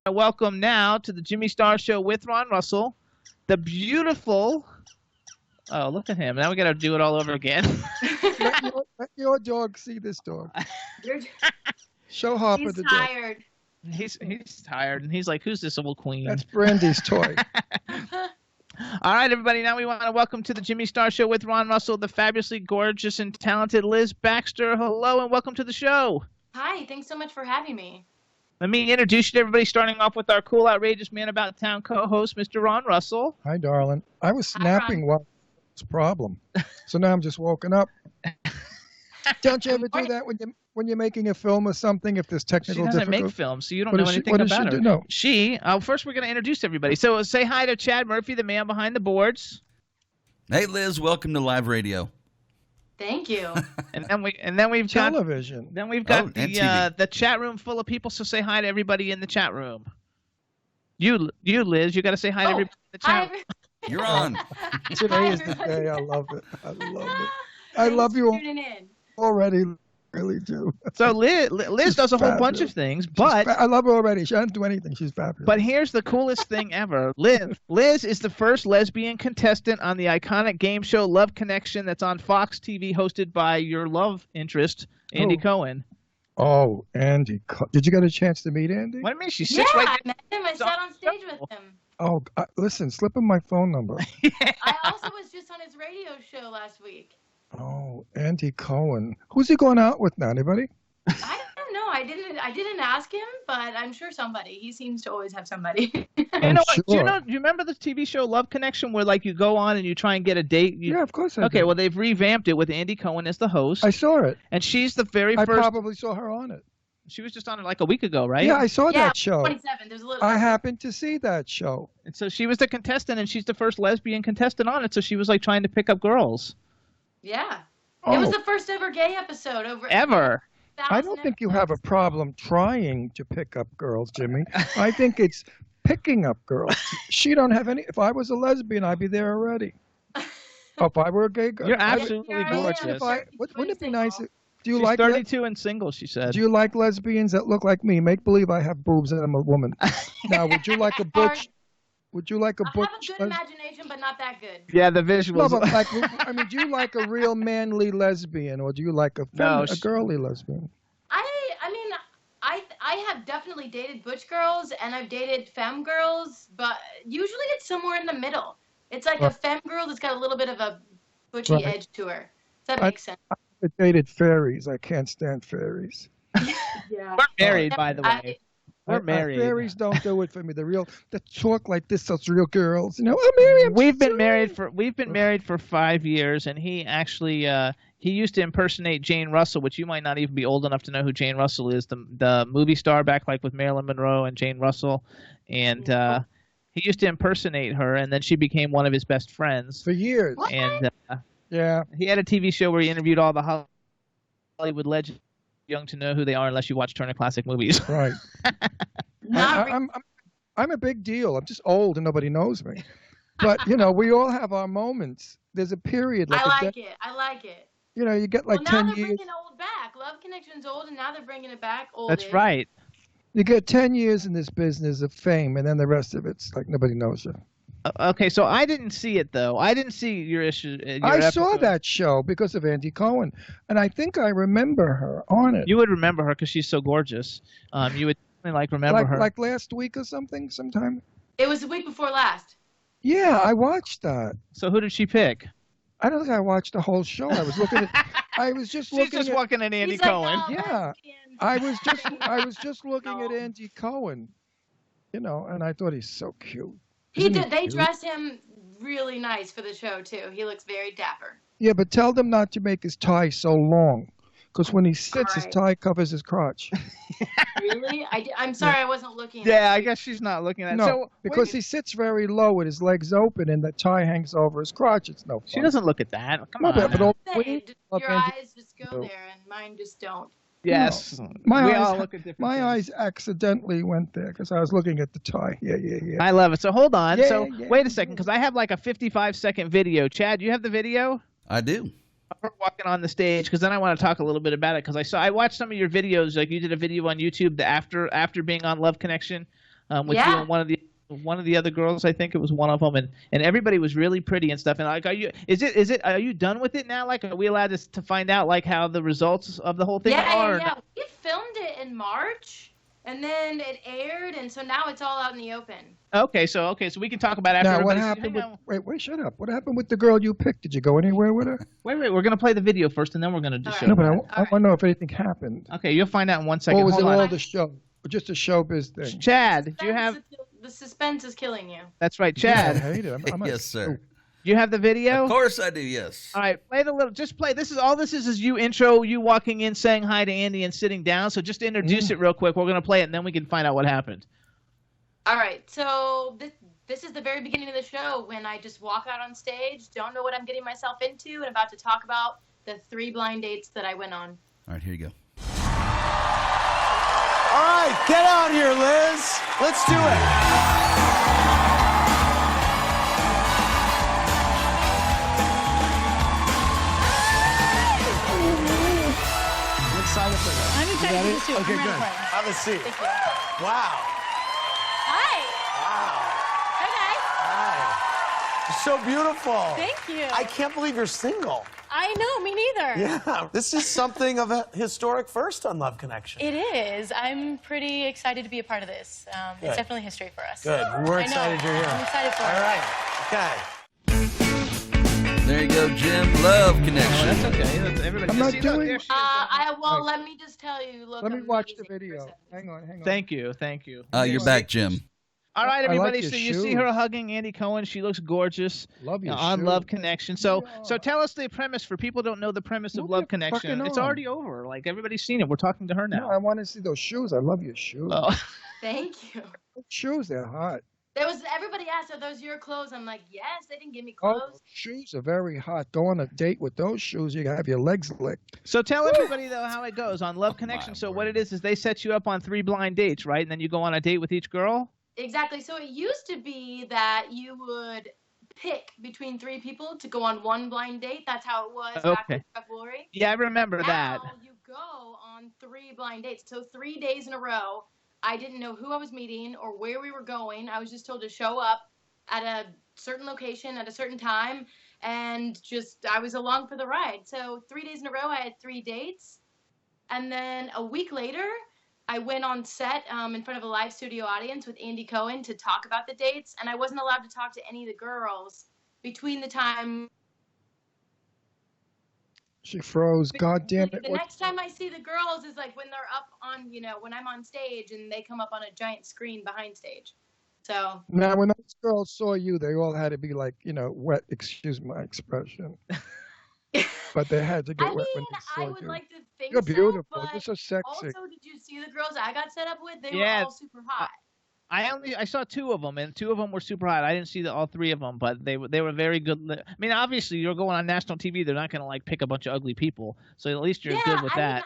Welcome now to the Jimmy Star Show with Ron Russell. The beautiful... Oh, look at him. Now we got to do it all over again. Let your dog see this dog. Show Harper the dog. He's tired. He's tired, and he's like, who's this old queen? That's Brandy's toy. All right, everybody. Now we want to welcome to the Jimmy Star Show with Ron Russell, the fabulously gorgeous and talented Liz Baxter. Hello, and welcome to the show. Hi. Thanks so much for having me. Let me introduce you to everybody, starting off with our cool, outrageous man about town co-host, Mr. Ron Russell. Hi, darling. I was snapping while it's a problem, so now I'm just woken up. Don't you ever do that when you're making a film or something? If there's technical difficulties, she doesn't make films, so you don't know anything about her. No. First we're going to introduce everybody. So say hi to Chad Murphy, the man behind the boards. Hey, Liz, welcome to live radio. Thank you. and then we've got television. Then we've got the chat room full of people. So say hi to everybody in the chat room. You Liz, you got to say hi to everybody in the chat room. You're on. Today is the day. I love it. I love it. I love you already. Really do. So Liz does a whole bunch of things, but I love her already. She doesn't do anything. She's fabulous. But here's the coolest thing ever. Liz is the first lesbian contestant on the iconic game show Love Connection that's on Fox TV, hosted by your love interest, Andy Cohen. Oh, Andy. Did you get a chance to meet Andy? What do you mean? She sits right there. I met him. I sat on stage with him. Oh, listen, slip him my phone number. I also was just on his radio show last week. Oh, Andy Cohen. Who's he going out with now? Anybody? I don't know. I didn't ask him, but I'm sure somebody. He seems to always have somebody. Do you remember the TV show Love Connection, where like you go on and you try and get a date? Yeah, of course I do. Okay, well they've revamped it with Andy Cohen as the host. I saw it. And she's the very first. I probably saw her on it. She was just on it like a week ago, right? Yeah, I saw that show. 27. There's a little. I happened to see that show. And so she was the contestant, and she's the first lesbian contestant on it. So she was like trying to pick up girls. Yeah. It was the first ever gay episode ever. I don't think you have a problem trying to pick up girls, Jimmy. I think it's picking up girls. She don't have any. If I was a lesbian, I'd be there already. If I were a gay girl, you're absolutely gorgeous. Wouldn't it be nice? She's 32 and single, she said. Do you like lesbians that look like me? Make believe I have boobs and I'm a woman. Now, would you like a butch? Would you like a butch? I have a good imagination, but not that good. Yeah, the visuals. No, but do you like a real manly lesbian, or do you like a girly lesbian? I have definitely dated butch girls, and I've dated femme girls, but usually it's somewhere in the middle. It's like a femme girl that's got a little bit of a butchy edge to her. Does that make sense? I dated fairies. I can't stand fairies. Yeah. We're married, by the way. We're married. Fairies don't do it for me. They talk like this. Those real girls, you know. Oh, Mary, we've been married for 5 years, and he actually he used to impersonate Jane Russell, which you might not even be old enough to know who Jane Russell is, the movie star back like with Marilyn Monroe and Jane Russell, and he used to impersonate her, and then she became one of his best friends for years. What? And yeah, he had a TV show where he interviewed all the Hollywood legends. Young to know who they are unless you watch Turner Classic Movies. Right. I'm a big deal. I'm just old and nobody knows me. But, we all have our moments. There's a period. I like it. You get like 10 years. Now they're bringing old back. Love Connection's old, and now they're bringing it back old. That's right. You get 10 years in this business of fame, and then the rest of it's like nobody knows you. Okay, so I didn't see it, though. I didn't see your issue. I saw that show because of Andy Cohen, and I think I remember her on it. You would remember her because she's so gorgeous. You would remember her. Like last week or something, sometime? It was the week before last. Yeah, I watched that. So who did she pick? I don't think I watched the whole show. I was looking at. I was just looking. She's just walking at Andy Cohen. Like, yeah, I was just looking at Andy Cohen, and I thought he's so cute. They dressed him really nice for the show, too. He looks very dapper. Yeah, but tell them not to make his tie so long, because when he sits, his tie covers his crotch. Really? I'm sorry, I wasn't looking. Yeah, I guess she's not looking at it. No, because he sits very low with his legs open and the tie hangs over his crotch. It's no fun. She doesn't look at that. Come on. Your eyes just go there, and mine just don't. Yes. No. We all look at different My things. eyes accidentally went there because I was looking at the tie. Yeah. I love it. So hold on. Yeah. Wait a second, because I have like a 55-second video. Chad, you have the video? I do. her walking on the stage, because then I want to talk a little bit about it, because I watched some of your videos. Like you did a video on YouTube after being on Love Connection, with you and one of the other girls. I think it was one of them, and everybody was really pretty and stuff. And like, are you done with it now? Like, are we allowed to find out like how the results of the whole thing are? Yeah. We filmed it in March. And then it aired, and so now it's all out in the open. Okay, so we can talk about it after. Now, what happened with? Wait, shut up. What happened with the girl you picked? Did you go anywhere with her? Wait. We're gonna play the video first, and then we're gonna do show. No, but I want to know if anything happened. Okay, you'll find out in 1 second. Or was Hold it on. all the show? Just a showbiz thing? Chad, do you have? The suspense is killing you. That's right, Chad. I hate it. Yes, sir. You have the video? Of course I do, yes. All right, play the little. Just play. This is you intro, you walking in, saying hi to Andy, and sitting down. So just introduce it real quick. We're gonna play it, and then we can find out what happened. All right. So this is the very beginning of the show when I just walk out on stage, don't know what I'm getting myself into, and about to talk about the 3 blind dates that I went on. All right, here you go. All right, get out here, Liz. Let's do it. Excited for that. I'm excited for this too. Okay, I'm ready good. for it. Have a seat. Thank you. Wow. Hi. Wow. Hi, You're so beautiful. guys. Thank you. I can't believe you're single. I know, me neither. Yeah. This is something of a historic first on Love Connection. It is. I'm pretty excited to be a part of this. Good. It's definitely history for us. Good. We're I know. excited you're here. I'm excited for All it. right. Okay. There you go, Jim. Love Connection. That's okay. Everybody. I'm just not see, look, doing- there she is. Let me just tell you. Look, Let me I'm watch the amazing video. person. Hang on. Thank you. You're back, Jim. All right, I like everybody. your So you see shoes. her hugging Andy Cohen. She looks gorgeous. Love your on shoes. Love Connection. So Yeah. tell us the premise for people who don't know the premise of Move Love your Connection. fucking It's arm. already over. Like everybody's seen it. We're talking to her No, I now. want to see those shoes. I love your shoes. Oh. Thank you. Those shoes, they're hot. Everybody asked, are those your clothes? I'm like, yes, they didn't give me Oh, clothes. those shoes are very hot. Go on a date with those shoes. You have your legs licked. So tell everybody though how it goes on Love Connection. So what it is they set you up on 3 blind dates, right? And then you go on a date with each girl. Exactly. So it used to be that you would pick between 3 people to go on 1 blind date. That's how it was back Okay. with Chuck Woolery. Yeah, I remember Now that. you go on 3 blind dates. So 3 days in a row, I didn't know who I was meeting or where we were going. I was just told to show up at a certain location at a certain time, and I was along for the ride. So 3 days in a row, I had 3 dates. And then a week later, I went on set in front of a live studio audience with Andy Cohen to talk about the dates, and I wasn't allowed to talk to any of the girls between the time. She froze. God damn it. The next time I see the girls is like when they're up on, when I'm on stage and they come up on a giant screen behind stage. So. Now, when those girls saw you, they all had to be like, wet, excuse my expression. But they had to get wet when they saw I you. would like to think You're so, beautiful. but You're so sexy. also, did you see the girls I got set up with? They Yeah. were all super hot. I saw 2 of them, and 2 of them were super hot. I didn't see all 3 of them, but they were very good. I mean, obviously, you're going on national TV. They're not going to like pick a bunch of ugly people. So at least you're good with that.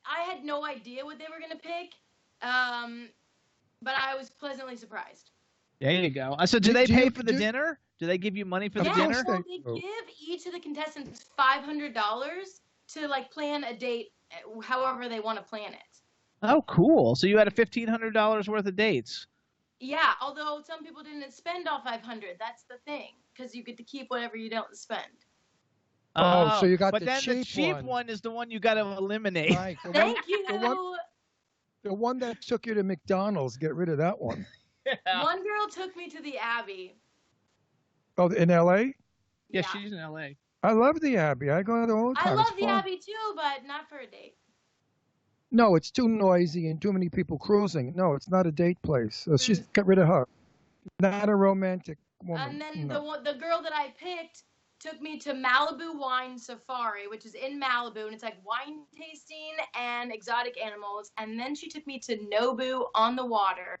I had no idea what they were going to pick, but I was pleasantly surprised. There you go. So do they pay for the dinner? Do they give you money for the Yeah, dinner? well, they give each of the contestants $500 to plan a date however they want to plan it. Oh, cool. So you had a $1,500 worth of dates. Yeah, although some people didn't spend all $500. That's the thing, because you get to keep whatever you don't spend. Oh, so you got but the then cheap the cheap one is the one you got to eliminate. Right. Thank you. The one that took you to McDonald's, get rid of that one. Yeah. One girl took me to the Abbey. Oh, in L.A.? Yeah, she's in L.A. I love the Abbey. I go there all the time. I love It's the fun. Abbey too, but not for a date. No, it's too noisy and too many people cruising. No, it's not a date place. So she's got rid of her. Not a romantic woman. And then no. the girl that I picked took me to Malibu Wine Safari, which is in Malibu, and it's like wine tasting and exotic animals. And then she took me to Nobu on the water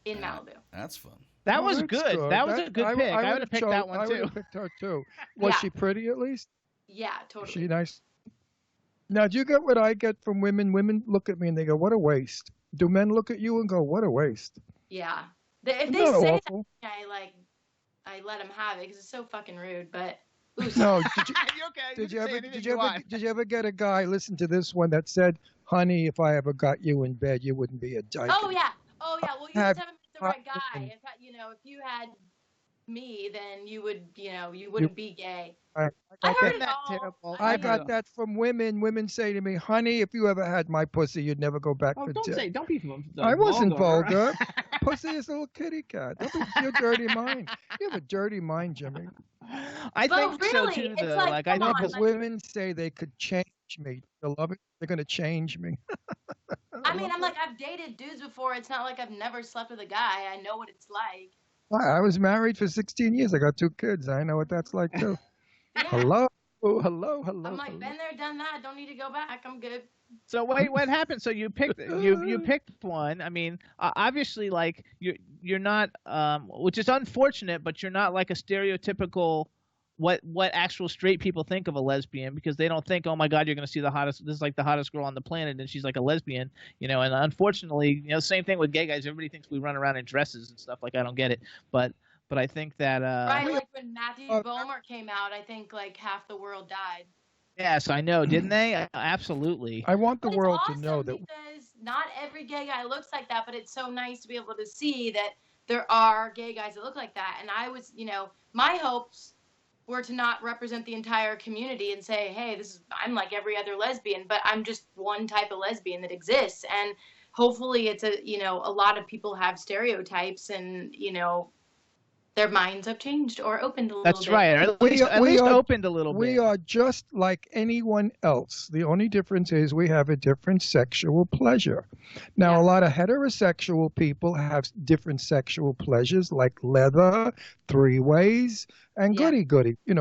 in Malibu. That's fun. That Oh, was that's good. That was a good pick. I would have picked that one I would too. have picked her too. Was Yeah. she pretty at least? Yeah, Was totally. she nice? Now, do you get what I get from women? Women look at me and they go, "What a waste." Do men look at you and go, "What a waste"? Yeah. If Isn't they that say awful? that, I let them have it because it's so fucking rude. But Ooh, sorry. No, did you, You okay? You did you can say ever anything did you you ever want. did you ever get a guy, listen to this one, that said, "Honey, if I ever got you in bed, you wouldn't be a dyke." Oh yeah. Oh yeah. Well, you Have just haven't met the hot right guy. women. If you had me, then you would, you You, wouldn't be gay. I I've got heard that. Isn't it that all. terrible? I I mean, got that from women. Women say to me, "Honey, if you ever had my pussy, you'd never go back Oh, for don't dick." be I wasn't vulgar. vulgar. Pussy is a little kitty cat. Don't be your dirty mind. You have a dirty mind, Jimmy. I well, think so really, too, it's though. like, Like I come No, think on. but this. Like, women say they could change me. You love it? They're going to change me. I mean, I'm like, I've dated dudes before. It's not like I've never slept with a guy. I know what it's like. I was married for 16 years. I got 2 kids. I know what that's like, too. Yeah. Hello? Oh, hello, hello, I'm like, hello. been there, done that. Don't need to go back. I'm good. So wait, what happened? So you picked you picked one. I mean, obviously, like you're not, which is unfortunate, but you're not like a stereotypical what actual straight people think of a lesbian, because they don't think, oh my God, you're going to see the hottest. This is like the hottest girl on the planet, and she's like a lesbian, you know. And unfortunately, you know, same thing with gay guys. Everybody thinks we run around in dresses and stuff. Like I don't get it, but I think that Right, like when Matthew uh, Bomer came out, I think like half the world died. yes, I know, didn't they? Absolutely. I want the But it's world awesome to know that. because not every gay guy looks like that, but it's so nice to be able to see that there are gay guys that look like that. And I was, my hopes were to not represent the entire community and say, hey, I'm like every other lesbian, but I'm just one type of lesbian that exists. And hopefully it's a lot of people have stereotypes and, their minds have changed or opened a little That's bit. right. Or at We least, are- at we least are- opened a little bit. We are just like anyone else. The only difference is we have a different sexual pleasure. Now, Yeah. a lot of heterosexual people have different sexual pleasures, like leather, 3-ways, and Yeah.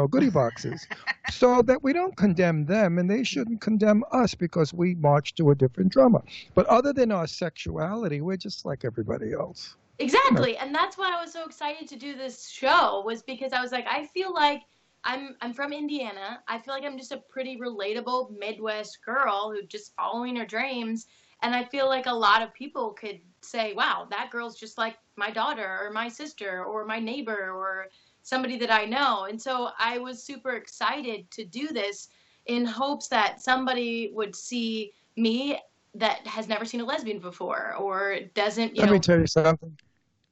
goodie boxes. So that we don't condemn them, and they shouldn't condemn us because we march to a different drummer. But other than our sexuality, we're just like everybody else. Exactly. And that's why I was so excited to do this show, was because I was like, I feel like I'm from Indiana. I feel like I'm just a pretty relatable Midwest girl who's just following her dreams. And I feel like a lot of people could say, wow, that girl's just like my daughter or my sister or my neighbor or somebody that I know. And so I was super excited to do this in hopes that somebody would see me that has never seen a lesbian before or doesn't, Let me tell you something.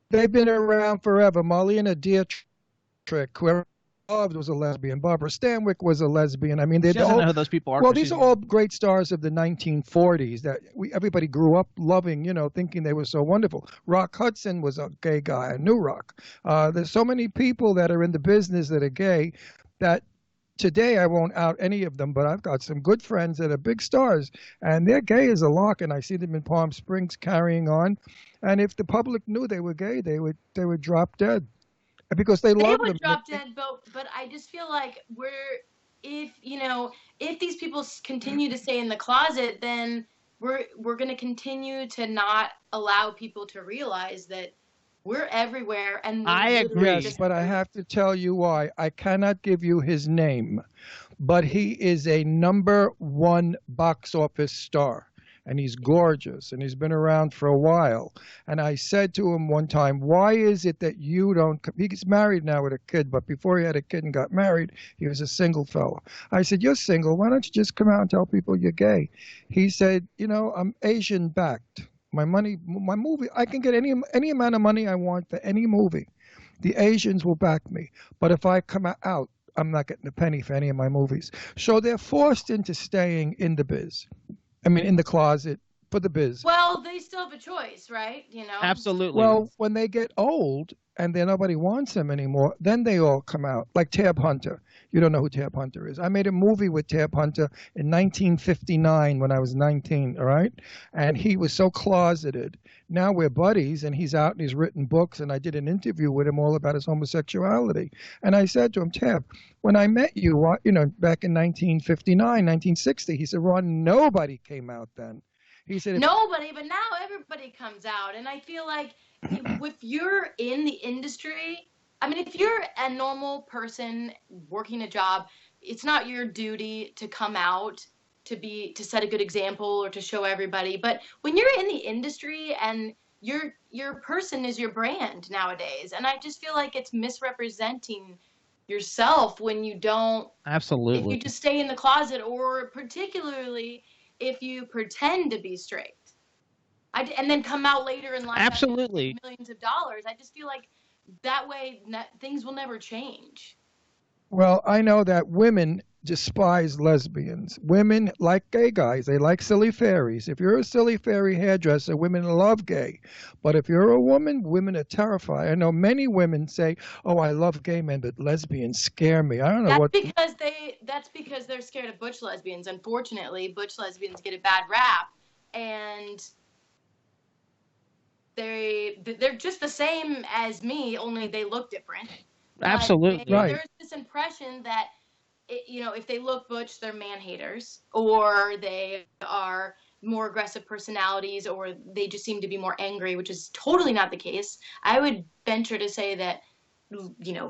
They've been around forever. Marlena Dietrich, whoever loved, was a lesbian. Barbara Stanwyck was a lesbian. I mean, She doesn't know who those people are. well, 'cause these she's- are all great stars of the 1940s that everybody grew up loving, thinking they were so wonderful. Rock Hudson was a gay guy, a new rock. There's so many people that are in the business that are gay that today I won't out any of them, but I've got some good friends that are big stars, and they're gay as a lark, and I see them in Palm Springs carrying on. And if the public knew they were gay, they would drop dead because they love them. They would drop dead, but I just feel like if these people continue to stay in the closet, then we're going to continue to not allow people to realize that we're everywhere. And I agree. Yes, but I have to tell you why. I cannot give you his name, but he is a #1 box office star. And he's gorgeous, and he's been around for a while. And I said to him one time, why is it that you don't, he's married now with a kid, but before he had a kid and got married, he was a single fella. I said, you're single, why don't you just come out and tell people you're gay? He said, I'm Asian backed. My movie, I can get any amount of money I want for any movie. The Asians will back me. But if I come out, I'm not getting a penny for any of my movies. So they're forced into staying in the biz. I mean, in the closet for the biz. Well, they still have a choice, right? Absolutely. Well, when they get old and then nobody wants them anymore, then they all come out. Like Tab Hunter. You don't know who Tab Hunter is. I made a movie with Tab Hunter in 1959 when I was 19, all right? And he was so closeted. Now we're buddies, and he's out and he's written books, and I did an interview with him all about his homosexuality. And I said to him, Tab, when I met you, back in 1959, 1960, he said, Ron, nobody came out then. He said, Nobody, but now everybody comes out. And I feel like if you're in the industry, I mean, if you're a normal person working a job, it's not your duty to come out to set a good example or to show everybody. But when you're in the industry and your person is your brand nowadays, and I just feel like it's misrepresenting yourself when you don't. Absolutely. If you just stay in the closet, or particularly if you pretend to be straight, and then come out later in life Absolutely. millions of dollars. I just feel like that way things will never change. Well, I know that women despise lesbians. Women like gay guys. They like silly fairies. If you're a silly fairy hairdresser, women love gay. But if you're a woman, women are terrified. I know many women say, "Oh, I love gay men, but lesbians scare me." I don't know That's because they're scared of butch lesbians. Unfortunately, butch lesbians get a bad rap, and they're just the same as me, only they look different. Absolutely. Right. There's this impression that, if they look butch, they're man haters, or they are more aggressive personalities, or they just seem to be more angry, which is totally not the case. I would venture to say that,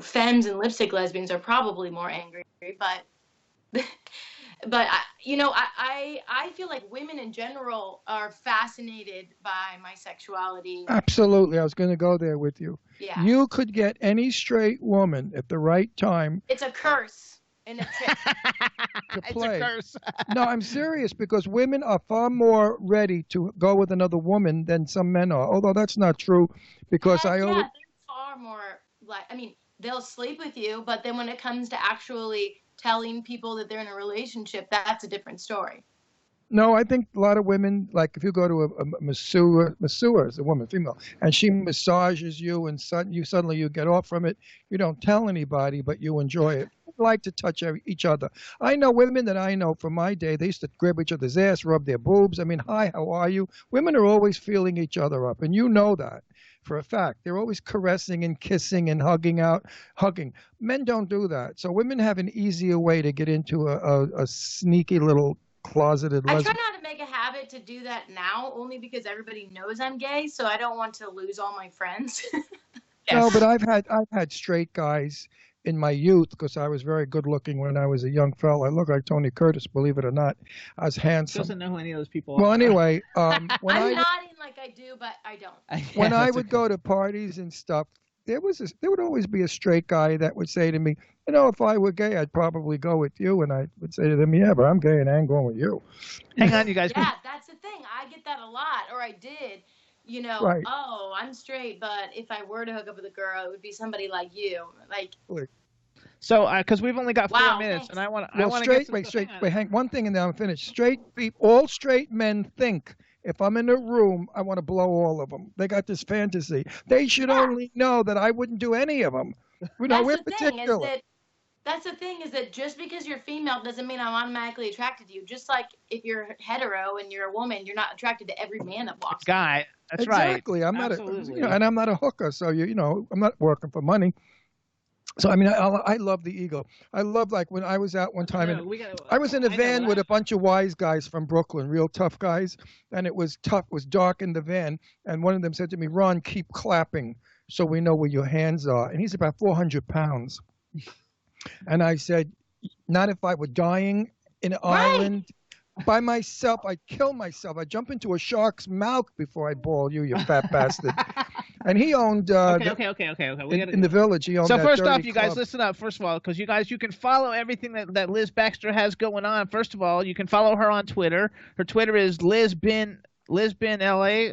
femmes and lipstick lesbians are probably more angry, but I feel like women in general are fascinated by my sexuality. Absolutely. I was going to go there with you. Yeah. You could get any straight woman at the right time. It's a curse in a chick. To play. It's a curse. No, I'm serious, because women are far more ready to go with another woman than some men are. Although that's not true, because They're far more they'll sleep with you, but then when it comes to actually telling people that they're in a relationship, that's a different story. No, I think a lot of women, like if you go to a masseur is a woman, female, and she massages you, and suddenly you get off from it. You don't tell anybody, but you enjoy it. Like to touch each other. I know women that I know from my day, they used to grab each other's ass, rub their boobs. I mean, hi, how are you? Women are always feeling each other up, and you know that for a fact. They're always caressing and kissing and hugging. Men don't do that. So women have an easier way to get into a sneaky little closeted lesbian. I try not to make a habit to do that now, only because everybody knows I'm gay, so I don't want to lose all my friends. Yes. No, but I've had straight guys in my youth, because I was very good looking when I was a young fella. I look like Tony Curtis, believe it or not. I was handsome. Doesn't know who any of those people are. Well, anyway, I'm nodding like I do, but I don't. When I would go to parties and stuff, there would always be a straight guy that would say to me, if I were gay, I'd probably go with you. And I would say to them, yeah, but I'm gay and I ain't going with you. Hang on, you guys. Yeah, that's the thing. I get that a lot, or I did. Right. Oh, I'm straight, but if I were to hook up with a girl, it would be somebody like you. So, because we've only got 4 minutes, and I want to. Hang one thing, and then I'm finished. All straight men think, if I'm in a room, I want to blow all of them. They got this fantasy. They should only know that I wouldn't do any of them. We're particular. That's the thing, is that just because you're female doesn't mean I'm automatically attracted to you. Just like if you're hetero and you're a woman, you're not attracted to every man that walks. Guy, that's right. Exactly. I'm Absolutely. Not and I'm not a hooker, so I'm not working for money. So I love the ego. I love, like, when I was out one time, I was in a van with a bunch of wise guys from Brooklyn, real tough guys, and it was tough. It was dark in the van, and one of them said to me, "Ron, keep clapping so we know where your hands are." And he's about 400 pounds. And I said, not if I were dying in an island by myself. I'd kill myself. I'd jump into a shark's mouth before I'd ball you, you fat bastard. And he owned okay. In the village. He owned so that first off, dirty you guys, club. listen up. First of all, because you can follow everything that Liz Baxter has going on. First of all, you can follow her on Twitter. Her Twitter is Lizbin LA, Lizbinla.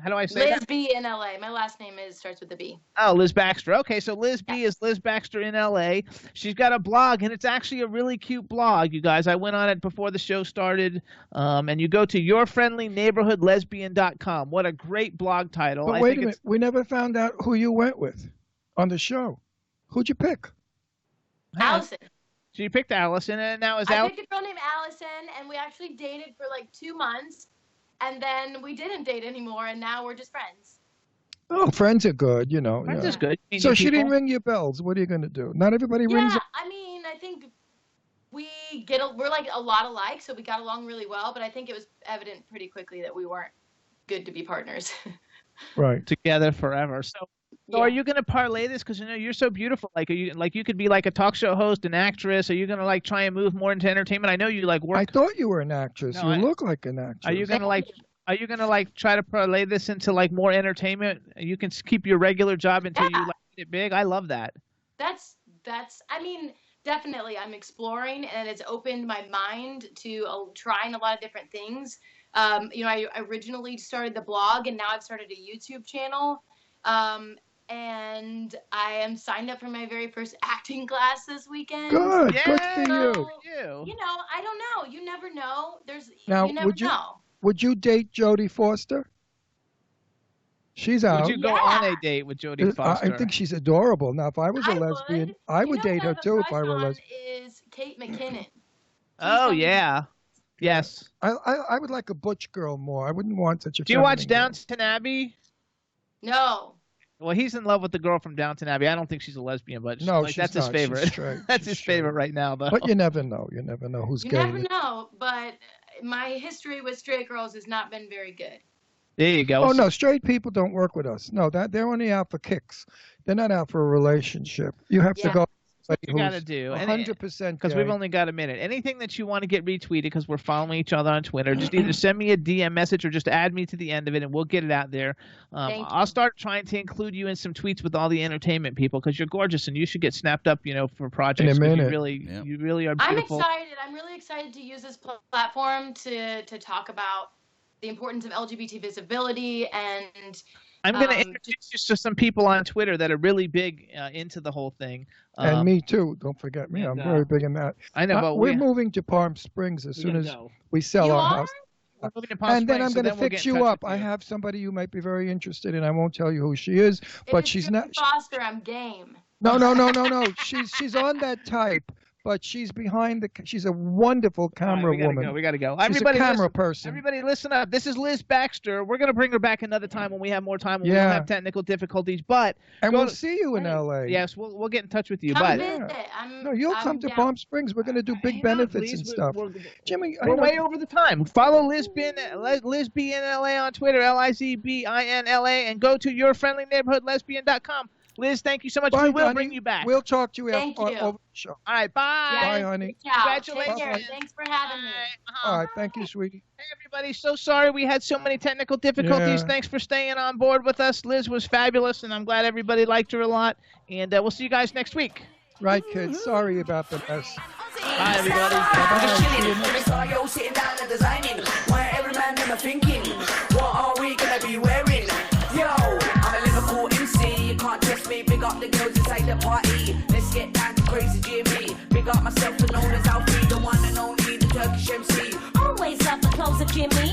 How do I say that? Liz B in LA. My last name starts with a B. Oh, Liz Baxter. Okay, so Liz B is Liz Baxter in LA. She's got a blog, and it's actually a really cute blog, you guys. I went on it before the show started, and you go to yourfriendlyneighborhoodlesbian.com. What a great blog title. But wait a minute. We never found out who you went with on the show. Who'd you pick? Allison. So you picked Allison, and now is I picked a girl named Allison, and we actually dated for like 2 months, and then we didn't date anymore, and now we're just friends. Oh, friends are good, Friends is good. So she didn't ring your bells. What are you going to do? Not everybody rings. Yeah, I mean, I think we're like a lot alike, so we got along really well, but I think it was evident pretty quickly that we weren't good to be partners. Right. Together forever. So are you going to parlay this? Because you're so beautiful. You could be like a talk show host, an actress. Are you going to try and move more into entertainment? I know you work. I thought you were an actress. You look like an actress. Are you going to Are you gonna like try to parlay this into like more entertainment? You can keep your regular job until you like get it big. I love that. That's. I mean, definitely, I'm exploring, and it's opened my mind to trying a lot of different things. I originally started the blog, and now I've started a YouTube channel. And I am signed up for my very first acting class this weekend. Good. Yeah, Good for you. You know, I don't know. You never know. Now, you never know. Would you date Jodie Foster? She's out. Would you go on a date with Jodie Foster? I think she's adorable. Now, if I was a lesbian, I would date her too if I were a lesbian. Is Kate McKinnon. Oh yeah. Yes. I would like a butch girl more. I wouldn't want such a. Do you watch Downton Abbey? No. Well, he's in love with the girl from Downton Abbey. I don't think she's a lesbian, but no, that's his favorite. That's his favorite right now, though. But you never know. You never know who's gay. You never know. But my history with straight girls has not been very good. There you go. Oh no, straight people don't work with us. No, they're only out for kicks. They're not out for a relationship. You have to go. What you got to do. 100%. Because we've only got a minute. Anything that you want to get retweeted because we're following each other on Twitter, just either send me a DM message or just add me to the end of it, and we'll get it out there. I'll start trying to include you in some tweets with all the entertainment people because you're gorgeous and you should get snapped up, for projects. In a minute. You really are beautiful. I'm excited. I'm really excited to use this platform to talk about the importance of LGBT visibility and. I'm going to introduce you to some people on Twitter that are really big into the whole thing. And me too. Don't forget me. I'm very big in that. I know, but we're moving to Palm Springs as soon as we sell our house. We're moving to Palm and then Springs, I'm going to fix you up. I have somebody you might be very interested in. I won't tell you who she is, but she's not. Foster, I'm game. No. She's on that type. But she's behind she's a wonderful camera woman. We got to go. She's a camera person. Everybody listen up. This is Liz Baxter. We're going to bring her back another time when we have more time, when we don't have technical difficulties. And we'll see you in L.A. Yes, we'll get in touch with you. Come visit. No, you'll come to Palm Springs. We're going to do big benefits and stuff. Jimmy, we're way over the time. Follow Lisbin LA on Twitter, LizBinLA, and go to yourfriendlyneighborhoodlesbian.com. Liz, thank you so much. Bye, we will honey. bring you back. We'll talk to you over the show. All right, bye. Bye, honey. Congratulations. Thanks for having me. All right, thank you, sweetie. Hey, everybody. So sorry we had so many technical difficulties. Yeah. Thanks for staying on board with us. Liz was fabulous, and I'm glad everybody liked her a lot. And we'll see you guys next week. Right, kids. Sorry about the mess. Bye, everybody. Bye-bye. Sitting down and designing. Why every man never thinking, what are we going to be wearing? Yo, I'm a Liverpool MC. You can't test me. Big up the girls inside the party. Let's get down to crazy Jimmy. Big up myself and known as Alfie, the one and only, the Turkish MC. Always love the clothes of Jimmy.